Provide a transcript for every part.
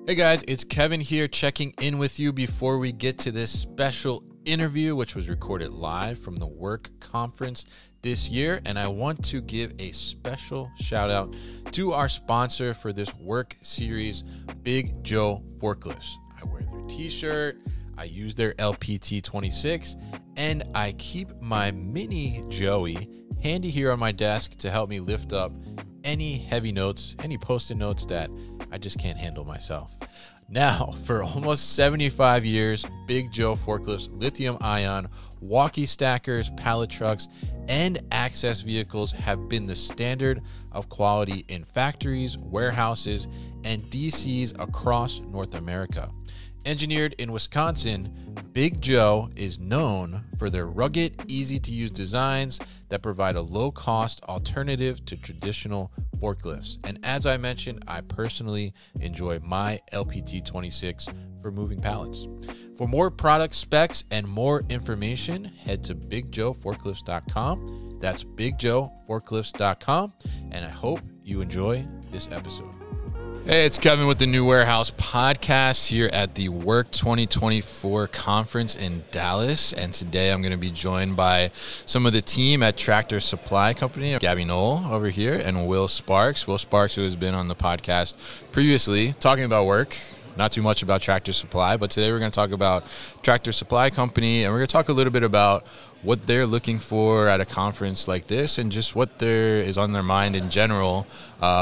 Hey guys, it's Kevin here checking in with you before we get to this special interview, which was recorded live from the WERC conference this year. And I want to give a special shout out to our sponsor for this WERC series, Big Joe Forklifts. I wear their t-shirt, I use their LPT 26, and I keep my mini Joey handy here on my desk to help me lift up any heavy notes, any post-it notes that I just can't handle myself. Now, for almost 75 years, Big Joe Forklifts, lithium-ion, walkie stackers, pallet trucks, and access vehicles have been the standard of quality in factories, warehouses, and DCs across North America. Engineered in Wisconsin, Big Joe is known for their rugged, easy-to-use designs that provide a low-cost alternative to traditional forklifts. And as I mentioned, I personally enjoy my LPT 26 for moving pallets. For more product specs and more information, head to BigJoeForklifts.com. That's BigJoeForklifts.com, and I hope you enjoy this episode. Hey, it's Kevin with the New Warehouse Podcast here at the WERC 2024 conference in Dallas. And today I'm going to be joined by some of the team at Tractor Supply Company, Gabby Knoll over here, and Will Sparks. Will Sparks, who has been on the podcast previously talking about WERC. Not too much about Tractor Supply, but today we're going to talk about Tractor Supply Company, and we're going to talk a little bit about what they're looking for at a conference like this and just what there is on their mind in general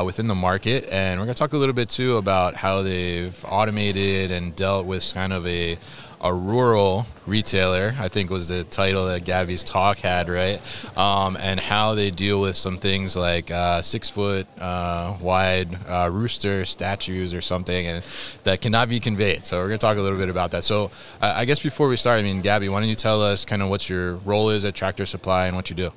within the market. And we're going to talk a little bit, too, about how they've automated and dealt with kind of a rural retailer, I think was the title that Gabby's talk had, right? And how they deal with some things like 6 foot wide rooster statues or something, and that cannot be conveyed. So we're going to talk a little bit about that. So I guess before we start, Gabby, why don't you tell us kind of what your role is at Tractor Supply and what you do?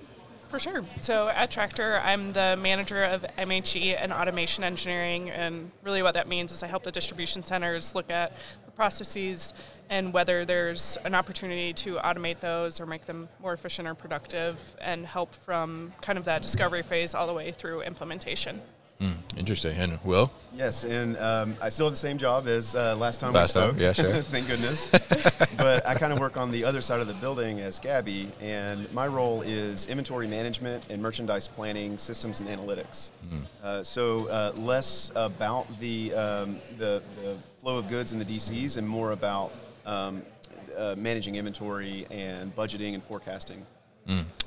For sure. So at Tractor, I'm the manager of MHE and automation engineering, and really what that means is I help the distribution centers look at the processes and whether there's an opportunity to automate those or make them more efficient or productive, and help from kind of that discovery phase all the way through implementation. Interesting. And Will? Yes, and I still have the same job as last time we spoke. Yeah, sure. Thank goodness. But I kind of work on the other side of the building as Gabby, and my role is inventory management and merchandise planning, systems and analytics. So less about the flow of goods in the DCs and more about managing inventory and budgeting and forecasting.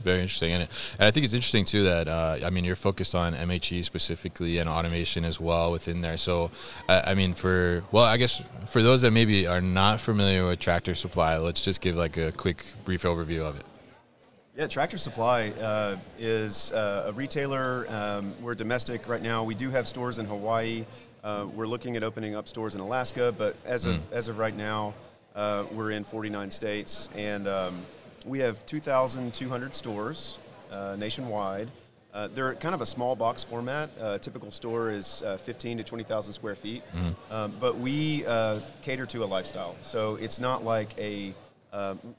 Very interesting. And I think it's interesting, too, that, you're focused on MHE specifically and automation as well within there. So, I guess for those that maybe are not familiar with Tractor Supply, let's just give like a quick, brief overview of it. Yeah, Tractor Supply is a retailer. We're domestic right now. We do have stores in Hawaii. We're looking at opening up stores in Alaska, but as of right now, we're in 49 states, and we have 2,200 stores nationwide. They're kind of a small box format. A typical store is 15 to 20,000 square feet. But we cater to a lifestyle. So it's not like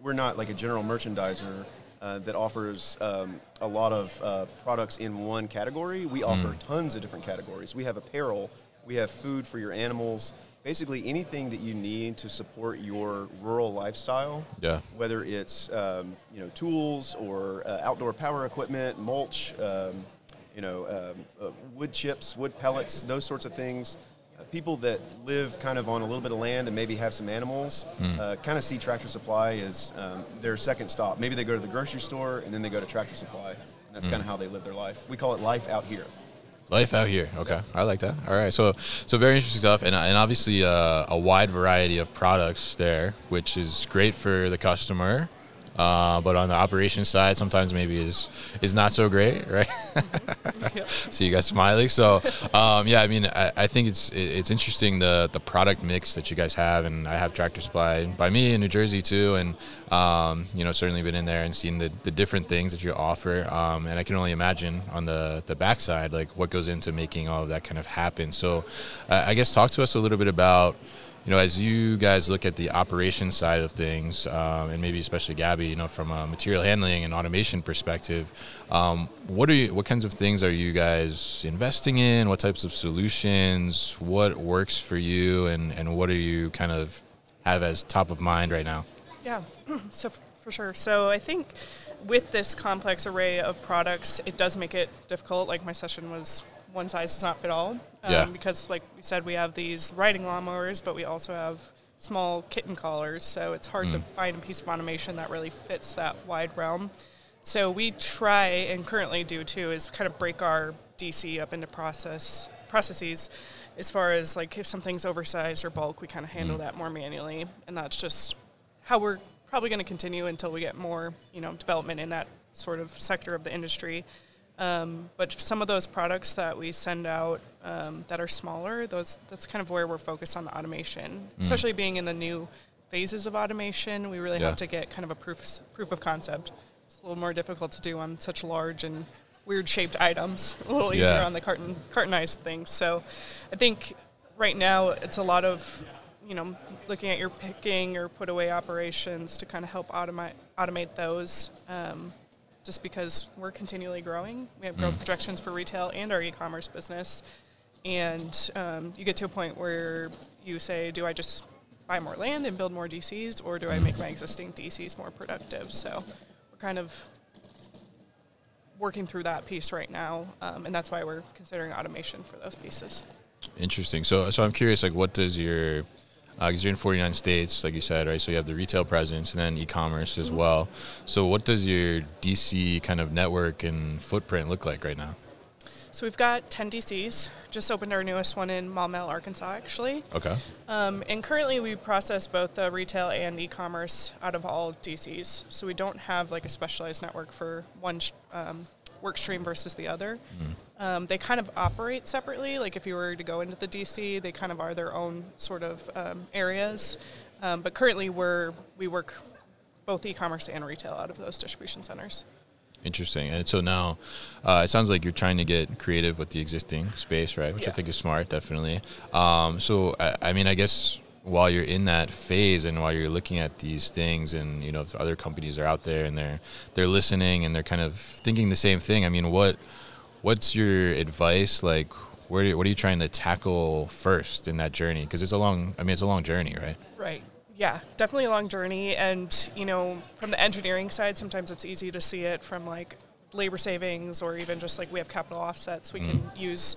we're not like a general merchandiser that offers a lot of products in one category. We offer tons of different categories. We have apparel. We have food for your animals. Basically anything that you need to support your rural lifestyle, whether it's tools or outdoor power equipment, mulch, wood chips, wood pellets, those sorts of things. People that live kind of on a little bit of land and maybe have some animals kind of see Tractor Supply as their second stop. Maybe they go to the grocery store and then they go to Tractor Supply, and that's kind of how they live their life. We call it life out here. Life out here. Okay. I like that. All right. So very interesting stuff. And obviously a wide variety of products there, which is great for the customer. But on the operations side, sometimes maybe is not so great, right? See you guys smiling. So, I think it's interesting the product mix that you guys have, and I have Tractor Supply by me in New Jersey too, and certainly been in there and seen the different things that you offer, and I can only imagine on the backside like what goes into making all of that kind of happen. So, I guess talk to us a little bit about as you guys look at the operation side of things, and maybe especially Gabby, from a material handling and automation perspective, what kinds of things are you guys investing in? What types of solutions? What works for you, and what do you kind of have as top of mind right now? Yeah, so for sure. So I think with this complex array of products, it does make it difficult. Like my session was one size does not fit all. Because like we said, we have these riding lawnmowers, but we also have small kitten collars. So it's hard to find a piece of automation that really fits that wide realm. So we try, and currently do too, is kind of break our DC up into processes. As far as like if something's oversized or bulk, we kind of handle that more manually. And that's just how we're probably going to continue until we get more, development in that sort of sector of the industry. But some of those products that we send out that are smaller, that's kind of where we're focused on the automation, especially being in the new phases of automation. We really have to get kind of a proof of concept. It's a little more difficult to do on such large and weird shaped items, a little easier on the cartonized things. So I think right now it's a lot of, looking at your picking or put away operations to kind of help automate those. Just because we're continually growing. We have growth projections for retail and our e-commerce business. And you get to a point where you say, do I just buy more land and build more DCs, or do I make my existing DCs more productive? So we're kind of working through that piece right now, and that's why we're considering automation for those pieces. Interesting. So I'm curious, like, what does your because you're in 49 states, like you said, right? So you have the retail presence and then e-commerce as well. So what does your DC kind of network and footprint look like right now? So we've got 10 DCs. Just opened our newest one in Maumelle, Arkansas, actually. Okay. And currently we process both the retail and e-commerce out of all DCs. So we don't have like a specialized network for one work stream versus the other. They kind of operate separately. Like if you were to go into the DC, they kind of are their own sort of areas. But currently we work both e-commerce and retail out of those distribution centers. Interesting. And so now it sounds like you're trying to get creative with the existing space, right? Which I think is smart, definitely. So, I mean, I guess while you're in that phase and while you're looking at these things and, if other companies are out there and they're listening and they're kind of thinking the same thing, I mean, what's your advice? Like, what are you trying to tackle first in that journey? Because it's a long journey, right? Right. Yeah, definitely a long journey. And, from the engineering side, sometimes it's easy to see it from like labor savings or even just like we have capital offsets we can use.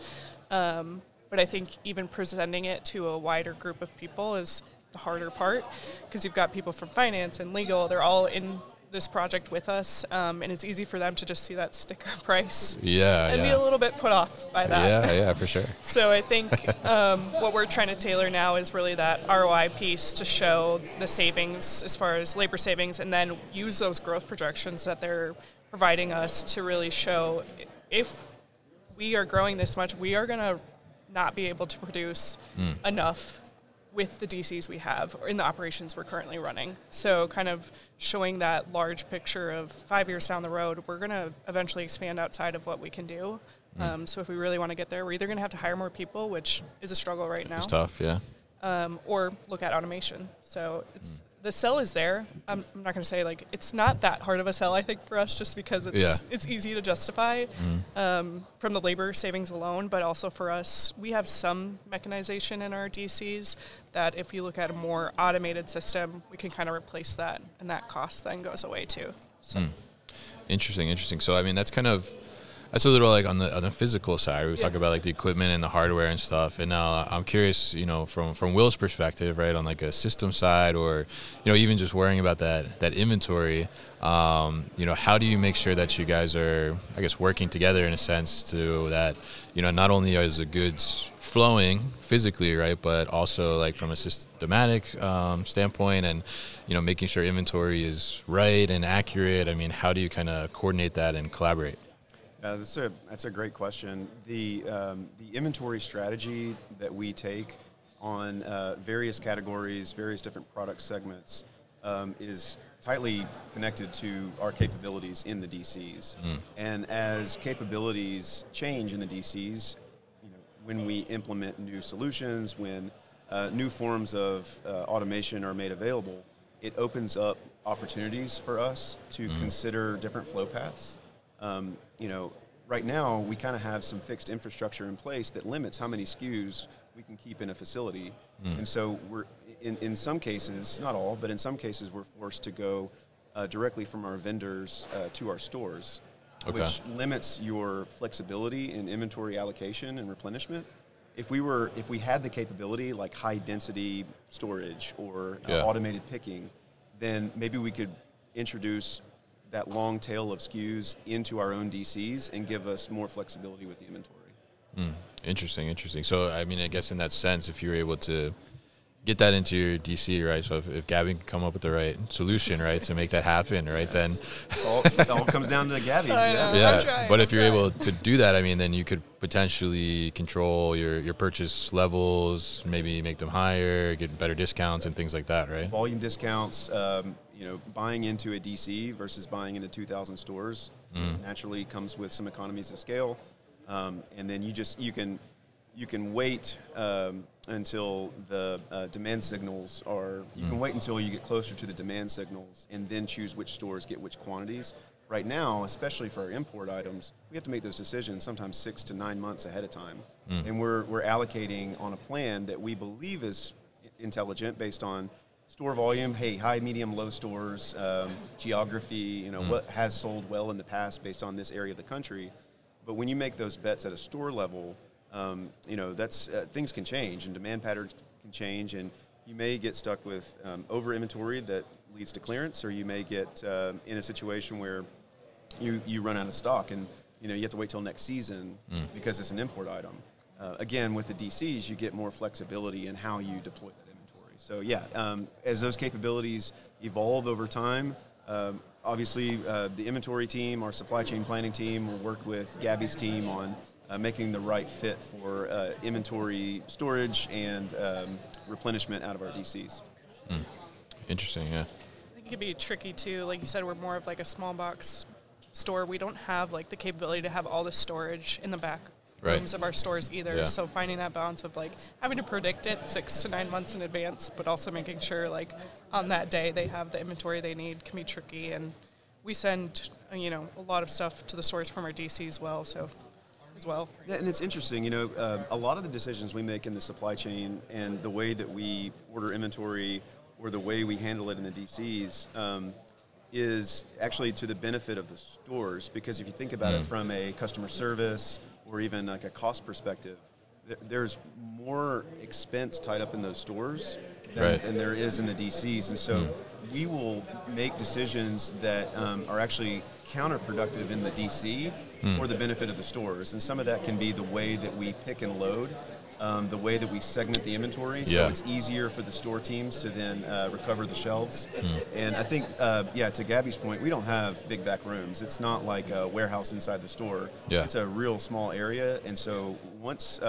But I think even presenting it to a wider group of people is the harder part because you've got people from finance and legal. They're all in this project with us, and it's easy for them to just see that sticker price and be a little bit put off by that. Yeah, for sure. So I think what we're trying to tailor now is really that ROI piece to show the savings as far as labor savings, and then use those growth projections that they're providing us to really show if we are growing this much, we are going to not be able to produce enough with the DCs we have or in the operations we're currently running. So kind of showing that large picture of 5 years down the road, we're going to eventually expand outside of what we can do. So if we really want to get there, we're either going to have to hire more people, which is a struggle right now. It's tough, yeah. Or look at automation. So the sell is there. I'm not going to say like it's not that hard of a sell, I think, for us, just because it's easy to justify from the labor savings alone, but also for us, we have some mechanization in our DCs that if you look at a more automated system, we can kind of replace that, and that cost then goes away too. So. Interesting. So I mean, that's a little like on the physical side. We talk about like the equipment and the hardware and stuff. And now I'm curious, from Will's perspective, right, on like a system side, or even just worrying about that inventory. How do you make sure that you guys are, I guess, working together in a sense to that, not only is the goods flowing physically, right, but also like from a systematic standpoint, and making sure inventory is right and accurate. I mean, how do you kind of coordinate that and collaborate? That's a great question. The inventory strategy that we take on various categories, various different product segments, is tightly connected to our capabilities in the DCs. And as capabilities change in the DCs, when we implement new solutions, when new forms of automation are made available, it opens up opportunities for us to consider different flow paths. Right now we kind of have some fixed infrastructure in place that limits how many SKUs we can keep in a facility. And so we're, in some cases, not all, but in some cases we're forced to go directly from our vendors to our stores, which limits your flexibility in inventory allocation and replenishment. If we had the capability like high density storage or automated picking, then maybe we could introduce that long tail of SKUs into our own DCs and give us more flexibility with the inventory. Interesting. So, I mean, I guess in that sense, if you're able to get that into your DC, right? So if Gabby can come up with the right solution, right, to make that happen, right, then it all comes down to Gabby. But if you're able to do that, I mean, then you could potentially control your purchase levels, maybe make them higher, get better discounts and things like that, right? Volume discounts, buying into a DC versus buying into 2,000 stores naturally comes with some economies of scale, and then you can wait until the demand signals are. You can wait until you get closer to the demand signals, and then choose which stores get which quantities. Right now, especially for our import items, we have to make those decisions sometimes 6 to 9 months ahead of time, and we're allocating on a plan that we believe is intelligent based on store volume, high, medium, low stores, geography, what has sold well in the past based on this area of the country. But when you make those bets at a store level, that's things can change and demand patterns can change, and you may get stuck with over inventory that leads to clearance, or you may get in a situation where you run out of stock and you have to wait till next season because it's an import item. Again, with the DCs, you get more flexibility in how you deploy that inventory. So as those capabilities evolve over time, obviously the inventory team, our supply chain planning team, will work with Gabby's team on making the right fit for inventory storage and replenishment out of our DCs. Interesting, yeah. I think it could be tricky too. Like you said, we're more of like a small box store. We don't have like the capability to have all the storage in the back rooms of our stores either. Yeah. So finding that balance of like having to predict it 6 to 9 months in advance, but also making sure like on that day they have the inventory they need can be tricky. And we send a lot of stuff to the stores from our DC as well. Yeah, and it's interesting, a lot of the decisions we make in the supply chain and the way that we order inventory or the way we handle it in the DCs is actually to the benefit of the stores, because if you think about it from a customer service or even like a cost perspective, there's more expense tied up in those stores than there is in the DCs. And so we will make decisions that are actually counterproductive in the DC for the benefit of the stores. And some of that can be the way that we pick and load, the way that we segment the inventory, so it's easier for the store teams to then recover the shelves. And I think, to Gabby's point, we don't have big back rooms. It's not like a warehouse inside the store. It's a real small area. And so once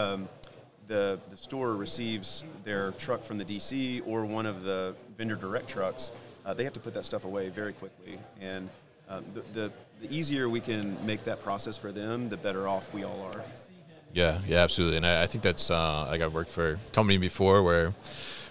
the store receives their truck from the DC or one of the vendor direct trucks, they have to put that stuff away very quickly. And the easier we can make that process for them, the better off we all are. Yeah, absolutely. And I think that's like I've worked for a company before where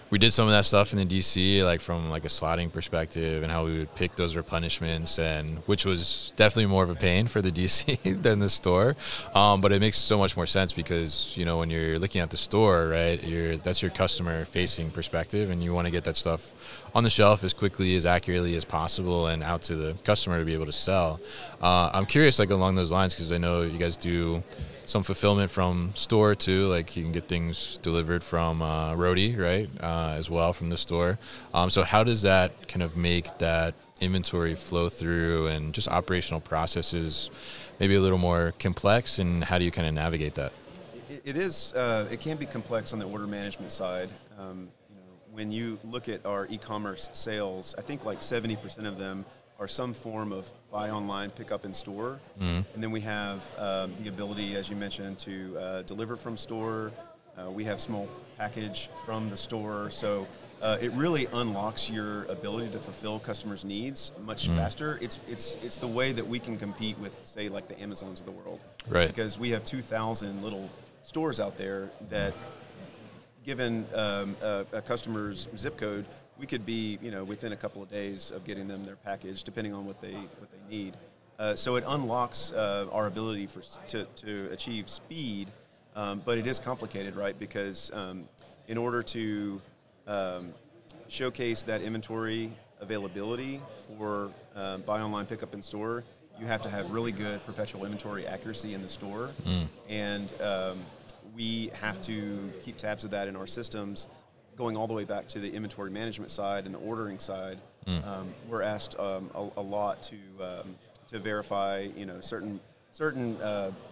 we did some of that stuff in the DC, like from like a slotting perspective and how we would pick those replenishments, and which was definitely more of a pain for the DC than the store. But it makes so much more sense because, when you're looking at the store, right, that's your customer facing perspective, and you want to get that stuff on the shelf as quickly, as accurately as possible and out to the customer to be able to sell. I'm curious, like along those lines, because I know you guys do some fulfillment from store too, like you can get things delivered from Roadie, right, as well from the store. So how does that kind of make that inventory flow through and just operational processes maybe a little more complex, and how do you kind of navigate that? It can be complex on the order management side. When you look at our e-commerce sales, I think like 70% of them are some form of buy online, pick up in store. And then we have the ability, as you mentioned, to deliver from store. We have small package from the store. So it really unlocks your ability to fulfill customers' needs much faster. It's the way that we can compete with, say, like the Amazons of the world. Right. Because we have 2,000 little stores out there that given a customer's zip code, we could be, within a couple of days of getting them their package, depending on what they need. So it unlocks our ability to achieve speed, but it is complicated, right? Because in order to showcase that inventory availability for buy online, pick up in store, you have to have really good perpetual inventory accuracy in the store, and we have to keep tabs of that in our systems. Going all the way back to the inventory management side and the ordering side, we're asked a lot to verify, certain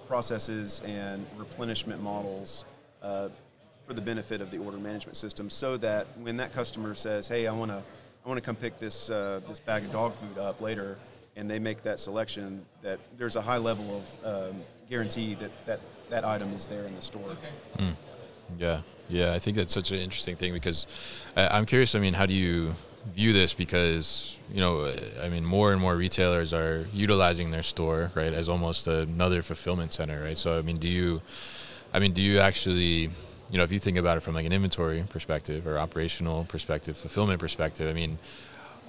processes and replenishment models for the benefit of the order management system, so that when that customer says, "Hey, I want to come pick this bag of dog food up later," and they make that selection, that there's a high level of guarantee that item is there in the store. Yeah, I think that's such an interesting thing, because I'm curious, how do you view this? Because, more and more retailers are utilizing their store, right, as almost another fulfillment center, right? So, do you actually, if you think about it from like an inventory perspective or operational perspective, fulfillment perspective,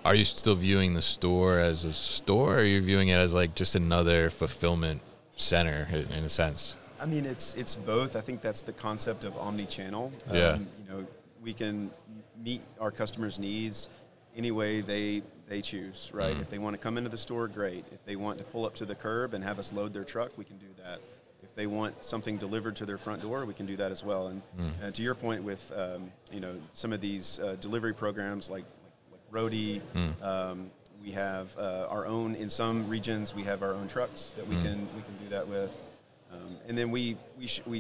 are you still viewing the store as a store, or are you viewing it as like just another fulfillment center in a sense? It's both. I think that's the concept of omni-channel. We can meet our customers' needs any way they choose, right? If they want to come into the store, great. If they want to pull up to the curb and have us load their truck, we can do that. If they want something delivered to their front door, we can do that as well. And to your point with, some of these delivery programs like Roadie, we have our own, in some regions, we have our own trucks that we can do that with. And then we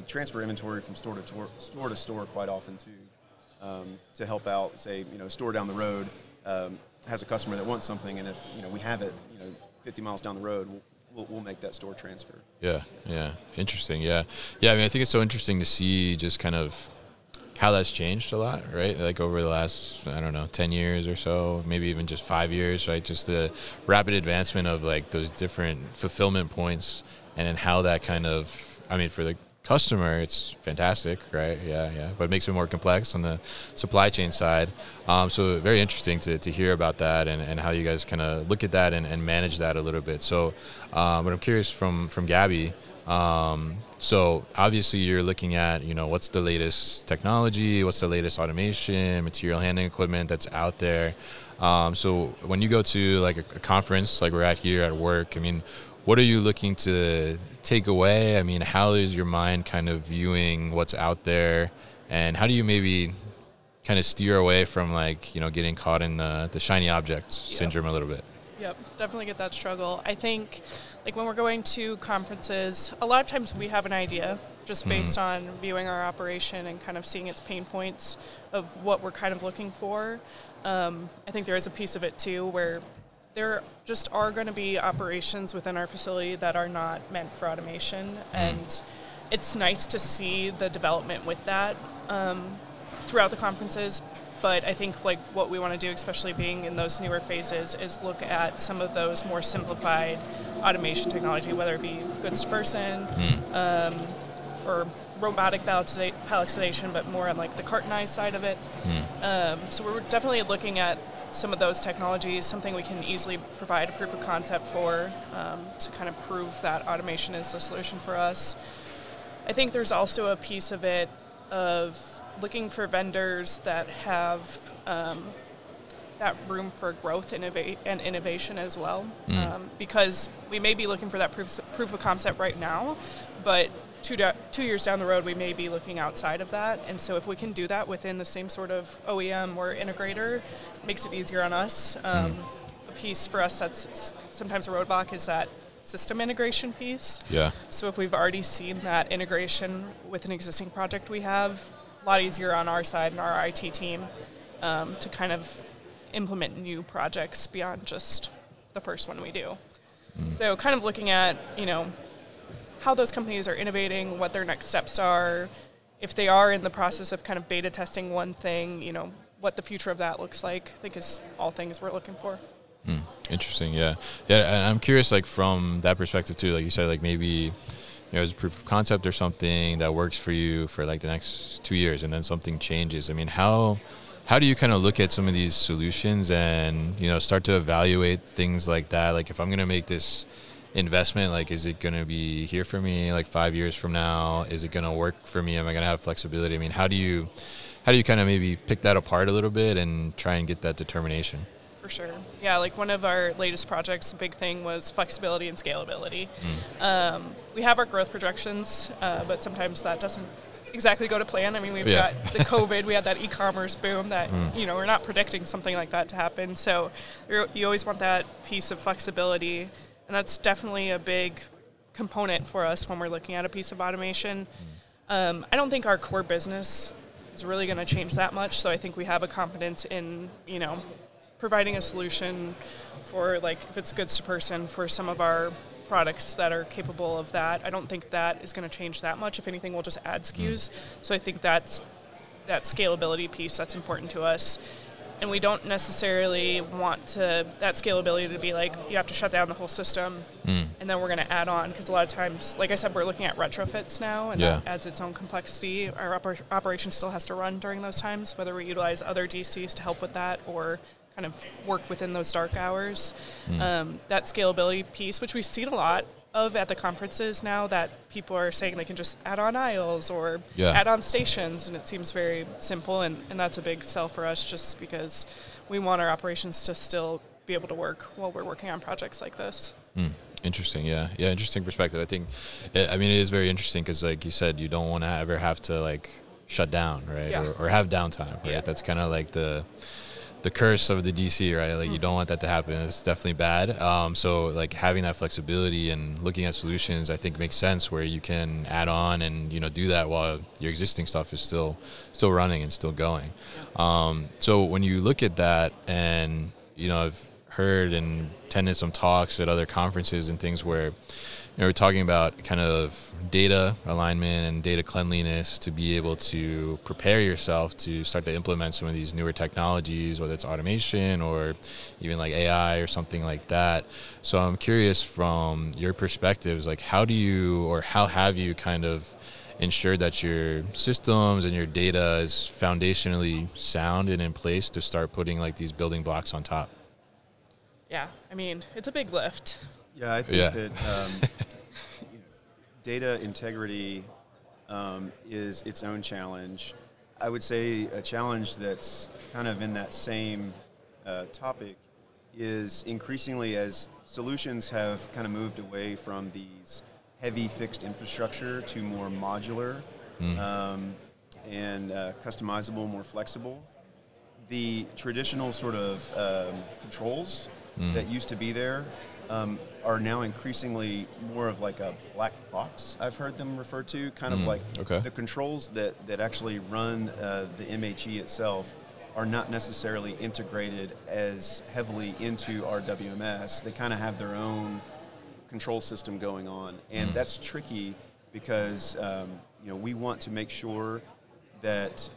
transfer inventory from store to store quite often to help out. Say, a store down the road has a customer that wants something, and if we have it 50 miles down the road, we'll make that store transfer. Yeah, interesting. Yeah. I think it's so interesting to see just kind of how that's changed a lot, right? Like over the last, 10 years or so, maybe even just 5 years, right? Just the rapid advancement of like those different fulfillment points. And then how that kind of, for the customer, it's fantastic, right? Yeah. But it makes it more complex on the supply chain side. So very interesting to hear about that and how you guys kind of look at that and manage that a little bit. So, but I'm curious from Gabby. So obviously you're looking at, what's the latest technology, what's the latest automation, material handling equipment that's out there. So when you go to like a conference like we're at here at WERC, what are you looking to take away? How is your mind kind of viewing what's out there, and how do you maybe kind of steer away from getting caught in the shiny object syndrome a little bit? Yep, definitely get that struggle. I think when we're going to conferences, a lot of times we have an idea just based on viewing our operation and kind of seeing its pain points of what we're kind of looking for. I think there is a piece of it too where there just are going to be operations within our facility that are not meant for automation, and it's nice to see the development with that throughout the conferences. But I think what we want to do, especially being in those newer phases, is look at some of those more simplified automation technology, whether it be goods to person or robotic palletization, but more on the cartonized side of it. So we're definitely looking at some of those technologies, something we can easily provide a proof of concept for to kind of prove that automation is the solution for us. I think there's also a piece of it of looking for vendors that have that room for growth and innovation as well, because we may be looking for that proof of concept right now, but 2 years down the road, we may be looking outside of that. And so if we can do that within the same sort of OEM or integrator, it makes it easier on us. A piece for us that's sometimes a roadblock is that system integration piece. Yeah. So if we've already seen that integration with an existing project we have, a lot easier on our side and our IT team to kind of implement new projects beyond just the first one we do. So kind of looking at, how those companies are innovating, what their next steps are, if they are in the process of kind of beta testing one thing, what the future of that looks like, I think is all things we're looking for. Interesting, yeah. And I'm curious, from that perspective too, like you said, maybe as a proof of concept or something that works for you for like the next 2 years, and then something changes. I mean, how do you kind of look at some of these solutions and, start to evaluate things like that? Like, if I'm going to make this investment, like, is it going to be here for me like 5 years from now? Is it going to work for me? Am I going to have flexibility? I mean, how do you kind of maybe pick that apart a little bit and try and get that determination? For sure. Yeah, like one of our latest projects, big thing was flexibility and scalability. We have our growth projections, but sometimes that doesn't exactly go to plan. I mean, we've got the COVID, we had that e-commerce boom that, we're not predicting something like that to happen. So you always want that piece of flexibility, and that's definitely a big component for us when we're looking at a piece of automation. I don't think our core business is really going to change that much, so I think we have a confidence in, providing a solution for, like, if it's goods to person, for some of our products that are capable of that. I don't think that is going to change that much. If anything, we'll just add SKUs. So I think that's that scalability piece that's important to us. And we don't necessarily want that scalability to be like, you have to shut down the whole system and then we're going to add on. Because a lot of times, like I said, we're looking at retrofits now, and that adds its own complexity. Our operation still has to run during those times, whether we utilize other DCs to help with that or kind of work within those dark hours. That scalability piece, which we've seen a lot of at the conferences now, that people are saying they can just add on aisles or add on stations, and it seems very simple, and that's a big sell for us, just because we want our operations to still be able to work while we're working on projects like this. Interesting. Yeah, interesting perspective. I think, it is very interesting because, like you said, you don't want to ever have to, like, shut down, right? Or have downtime, right? That's kind of like the curse of the DC, right? Like, you don't want that to happen. It's definitely bad. So, like, having that flexibility and looking at solutions, I think, makes sense, where you can add on and, do that while your existing stuff is still running and still going. So when you look at that, and, I've heard and attended some talks at other conferences and things where, we're talking about kind of data alignment and data cleanliness to be able to prepare yourself to start to implement some of these newer technologies, whether it's automation or even like AI or something like that. So I'm curious, from your perspectives, like, how have you kind of ensured that your systems and your data is foundationally sound and in place to start putting, like, these building blocks on top? Yeah, I mean, it's a big lift. Yeah, I think that data integrity is its own challenge. I would say a challenge that's kind of in that same topic is, increasingly, as solutions have kind of moved away from these heavy fixed infrastructure to more modular and customizable, more flexible, the traditional sort of controls that used to be there are now increasingly more of like a black box, I've heard them referred to, kind of like the controls that actually run the MHE itself are not necessarily integrated as heavily into our WMS. They kind of have their own control system going on, and that's tricky because we want to make sure that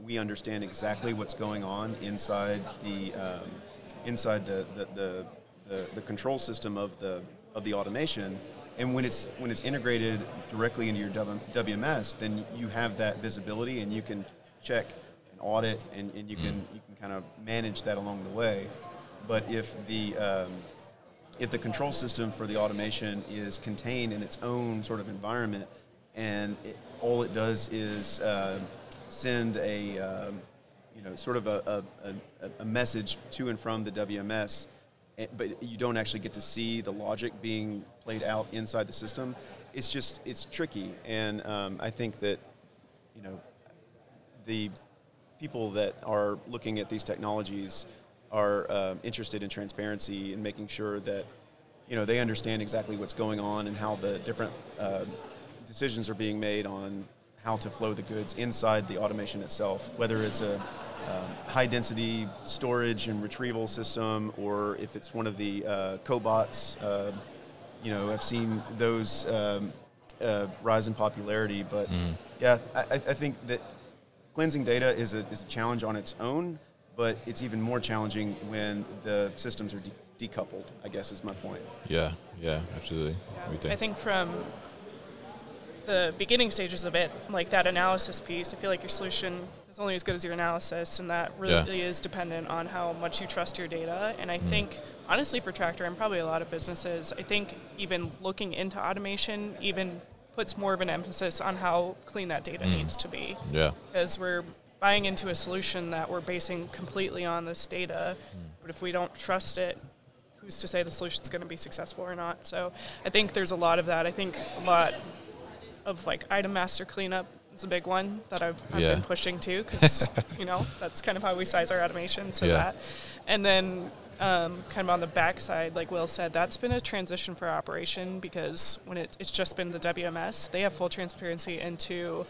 we understand exactly what's going on inside the control system of the automation, and when it's integrated directly into your WMS, then you have that visibility, and you can check and audit, and you can kind of manage that along the way. But if the control system for the automation is contained in its own sort of environment, and all it does is send a sort of a message to and from the WMS, but you don't actually get to see the logic being played out inside the system, it's tricky. And I think that, the people that are looking at these technologies are interested in transparency and making sure that, they understand exactly what's going on and how the different decisions are being made on how to flow the goods inside the automation itself, whether it's a high-density storage and retrieval system, or if it's one of the cobots. I've seen those rise in popularity. But I think that cleansing data is a challenge on its own, but it's even more challenging when the systems are decoupled, I guess is my point. Yeah, absolutely. I think from the beginning stages of it, like that analysis piece, I feel like your solution is only as good as your analysis, and that really is dependent on how much you trust your data. And I think, honestly, for Tractor and probably a lot of businesses, I think even looking into automation even puts more of an emphasis on how clean that data needs to be. Yeah. Because we're buying into a solution that we're basing completely on this data, but if we don't trust it, who's to say the solution's going to be successful or not? So I think there's a lot of that. I think a lot of like item master cleanup is a big one that I've been pushing too, because that's kind of how we size our automation. So that, and then kind of on the backside, like Will said, that's been a transition for our operation, because when it's just been the WMS, they have full transparency into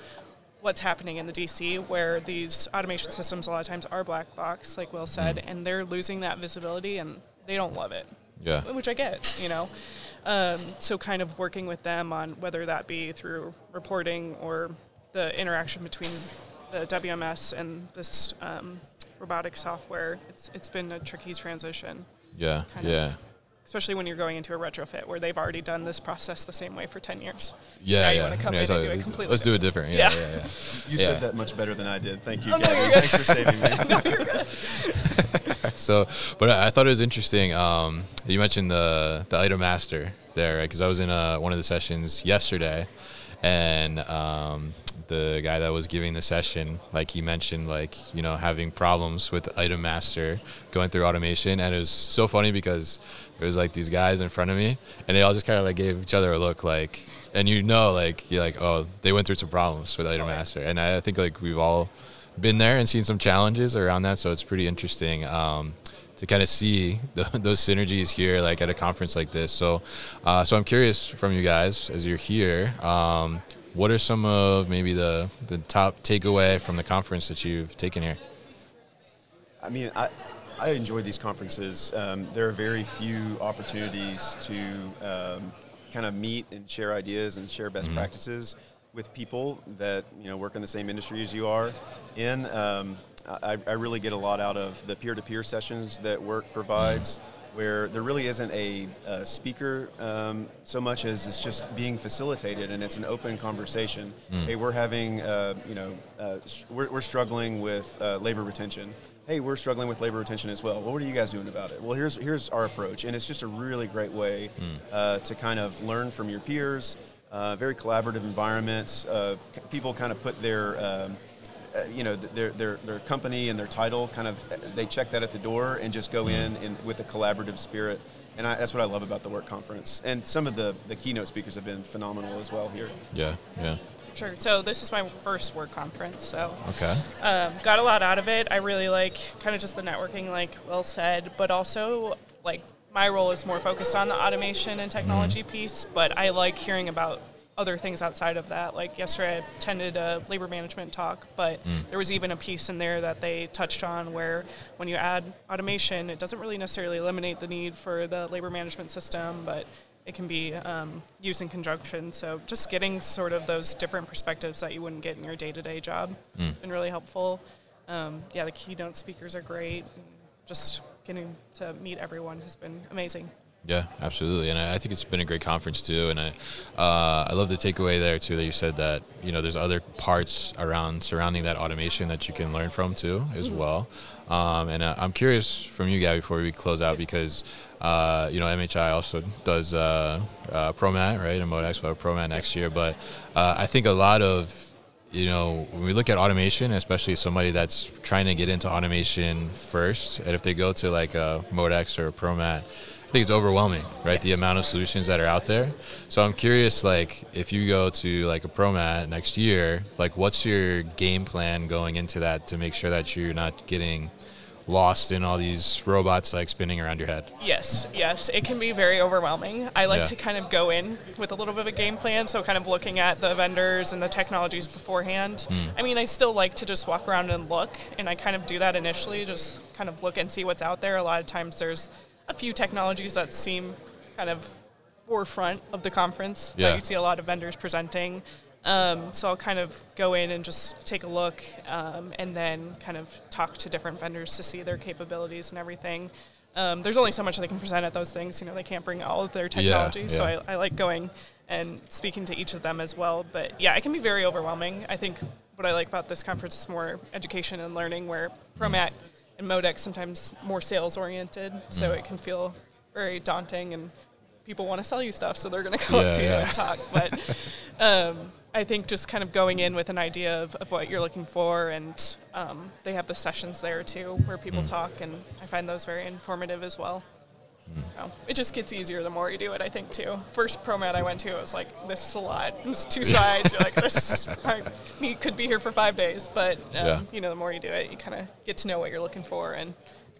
what's happening in the DC, where these automation systems a lot of times are black box, like Will said, and they're losing that visibility, and they don't love it. Yeah, which I get, So kind of working with them on whether that be through reporting or the interaction between the WMS and this robotic software, it's been a tricky transition. Yeah, especially when you're going into a retrofit where they've already done this process the same way for 10 years. Yeah, you want to come in and do it completely Let's do it different. Yeah. You said that much better than I did. Thank you, Gabby. Thanks for saving me. No, you're good. So, but I thought it was interesting. You mentioned the item master there, because I was in one of the sessions yesterday, and the guy that was giving the session, like, he mentioned, like, having problems with item master going through automation, and it was so funny because there was like these guys in front of me, and they all just kind of like gave each other a look, like, and like you're like, oh, they went through some problems with item master, and I think like we've all been there and seen some challenges around that, so it's pretty interesting to kind of see those synergies here, like at a conference like this. So I'm curious from you guys as you're here, what are some of maybe the top takeaway from the conference that you've taken here? I mean, I enjoy these conferences. There are very few opportunities to kind of meet and share ideas and share best practices with people that work in the same industry as you are in. I really get a lot out of the peer-to-peer sessions that WERC provides, where there really isn't a speaker so much as it's just being facilitated, and it's an open conversation. Hey, we're having, we're struggling with labor retention. Hey, we're struggling with labor retention as well. Well, what are you guys doing about it? Well, here's our approach, and it's just a really great way to kind of learn from your peers. Very collaborative environment. People kind of put their their company and their title, kind of, they check that at the door and just go in with a collaborative spirit. And that's what I love about the WERC conference. And some of the keynote speakers have been phenomenal as well here. Yeah. Sure. So this is my first WERC conference. So got a lot out of it. I really like kind of just the networking, like Will said, but also like my role is more focused on the automation and technology piece, but I like hearing about other things outside of that. Like yesterday I attended a labor management talk, but there was even a piece in there that they touched on where when you add automation, it doesn't really necessarily eliminate the need for the labor management system, but it can be used in conjunction. So just getting sort of those different perspectives that you wouldn't get in your day-to-day job has been really helpful. The keynote speakers are great. Just getting to meet everyone has been amazing. Yeah, absolutely, and I think it's been a great conference too. And I love the takeaway there too, that you said that there's other parts surrounding that automation that you can learn from too as well. And I'm curious from you, Gabby, before we close out, because MHI also does ProMat, right? And Modex will have ProMat next year, but I think a lot of when we look at automation, especially somebody that's trying to get into automation first, and if they go to like a Modex or a ProMat, I think it's overwhelming, right? Yes. The amount of solutions that are out there. So I'm curious, like, if you go to like a ProMat next year, like, what's your game plan going into that to make sure that you're not getting lost in all these robots like spinning around your head? Yes, it can be very overwhelming. I like to kind of go in with a little bit of a game plan, so kind of looking at the vendors and the technologies beforehand. I mean, I still like to just walk around and look, and I kind of do that initially, just kind of look and see what's out there. A lot of times there's a few technologies that seem kind of forefront of the conference that you see a lot of vendors presenting. So I'll kind of go in and just take a look and then kind of talk to different vendors to see their capabilities and everything. There's only so much they can present at those things. They can't bring all of their technology. So I like going and speaking to each of them as well. But yeah, it can be very overwhelming. I think what I like about this conference is more education and learning, where ProMat and Modex sometimes more sales oriented, so it can feel very daunting, and people want to sell you stuff, so they're going to go up to you and talk. But I think just kind of going in with an idea of what you're looking for, and they have the sessions there too where people talk, and I find those very informative as well. So it just gets easier the more you do it, I think, too. First ProMat I went to, it was like, this is a lot. It was 2 sides. You're like, this could be here for 5 days. But, you know, the more you do it, you kind of get to know what you're looking for and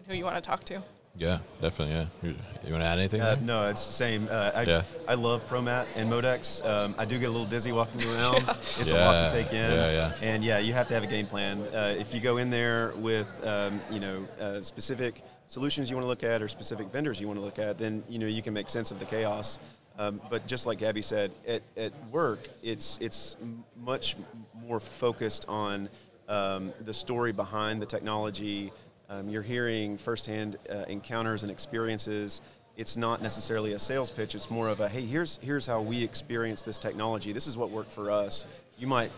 who you want to talk to. Yeah, definitely, yeah. You want to add anything? No, it's the same. I love ProMat and Modex. I do get a little dizzy walking around. It's a lot to take in. And, you have to have a game plan. If you go in there with, specific solutions you want to look at or specific vendors you want to look at, then, you can make sense of the chaos. But just like Gabby said, at work, it's much more focused on the story behind the technology. You're hearing firsthand encounters and experiences. It's not necessarily a sales pitch. It's more of a, hey, here's how we experience this technology. This is what worked for us. You might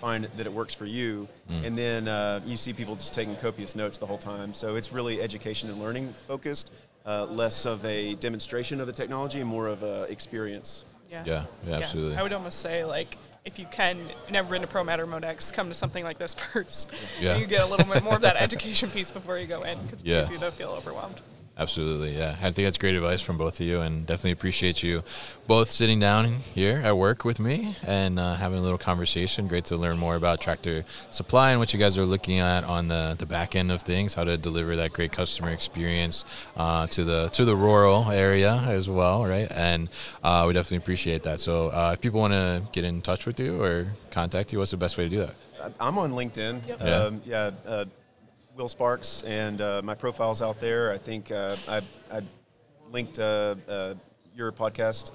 find that it works for you, and then you see people just taking copious notes the whole time. So it's really education and learning focused, less of a demonstration of the technology and more of a experience. Yeah, absolutely. I would almost say, like, if you can, never been to ProMat or Modex, come to something like this first. And you get a little bit more of that education piece before you go in, because it's easy to feel overwhelmed. Absolutely, yeah. I think that's great advice from both of you, and definitely appreciate you both sitting down here at work with me and having a little conversation. Great to learn more about Tractor Supply and what you guys are looking at on the back end of things, how to deliver that great customer experience to the rural area as well, right? And we definitely appreciate that. So if people want to get in touch with you or contact you, what's the best way to do that? I'm on LinkedIn. Will Sparks, and my profile's out there. I think I linked your podcast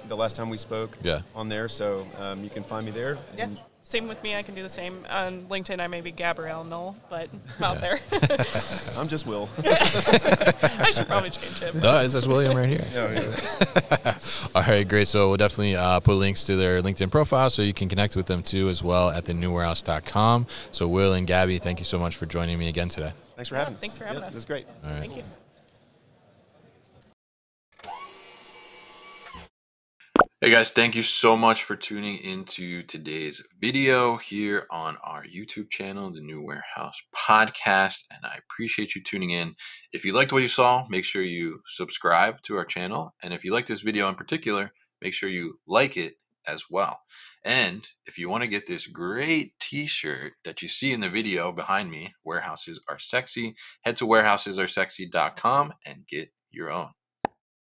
the last time we spoke on there, so you can find me there. Yeah, same with me. I can do the same. On LinkedIn, I may be Gabrielle Knoll, but I'm out there. I'm just Will. I should probably change it. No, it's just William right here. All right, great. So we'll definitely put links to their LinkedIn profile so you can connect with them too as well at thenewwarehouse.com. So Will and Gabby, thank you so much for joining me again today. Thanks for having us. Thanks for having us. It was great. All right. Thank you. Hey guys, thank you so much for tuning into today's video here on our YouTube channel, The New Warehouse Podcast, and I appreciate you tuning in. If you liked what you saw, make sure you subscribe to our channel, and if you like this video in particular, make sure you like it as well. And if you want to get this great t-shirt that you see in the video behind me, Warehouses Are Sexy, head to warehousesaresexy.com and get your own.